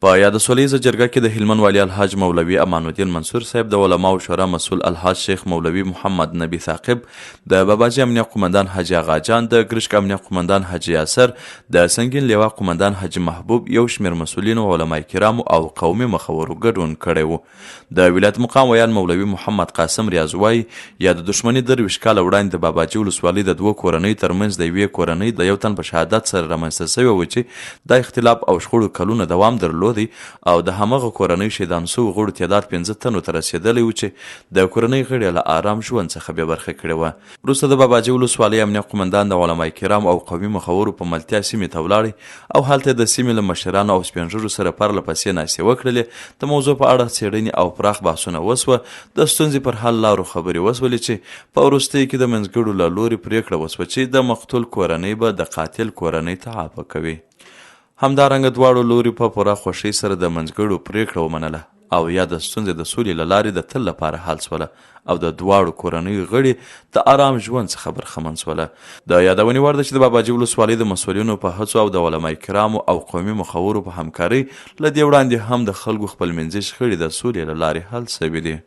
په یاده سولیزه جرګه کې د هلمند والي الحاج مولوي امان الدین منصور صاحب، د علماو شورا مسؤل الحاج شیخ مولوي محمد نبی ثاقب، د باباجي امنیه قومندان حاجي آغا جان، د ګرشک امنیه قومندان حاجي یاسر، د سنگین لیوا قومندان حاجي محبوب، یو شمېر مسؤلینو، علما کرامو او قومي مخورو ګډون کړی و. د ولایت مقام ویان مولوي محمد قاسم ریاض وایي یا د دښمني 23 کاله وړاندې د باباجي ولسوالۍ د دوه کورنیو ترمنځ د یوې کورنۍ د یو تن په شهادت سره رامنځته سوی و چې دا اختلاف او شخړو کلونه دوام درلود او د همغه کورنۍ شهیدان سوو غړو تعداد 15 تنو ته رسېدلی و چې د کورنۍ غړي له آرام ژوند څخه بې برخې کړې وه. وروسته د باباجي ولسوالۍ امنیه قومندان د علما کرام او قومي مخورو په ملتیا سیمې ته ولاړی او هلته د سیمې له مشرانو او سپین ږیرو سره پرله پسې ناستې وکړلې. د موضوع په اړه څېړنې او پراخ بحثونه وسوه. د ستونزې پر حل لارو خبرې وسولې چې په وروستیو کې د منځګړو له لورې پرېکړه وسوه چې د مقتول کورنۍ به د قاتل کورنۍ ته عفوه کوي. همدارنګه دواړو لوري په پوره خوښۍ سره د منځګړو پرېکړه ومنله او یا د ستونزې د سولې له لارې د تل لپاره حل سوله او د دواړو کورنیو غړي د آرام ژوند څخه برخمن سوله. د یادونې وړ ده چې د باباجي ولسوالۍ د مسؤلینو په هڅو او د علما کرامو او قومي مخورو په همکارۍ له دې وړاندې هم د خلکو خپلمنځي شخړې د سولې له لارې حل سوي دي.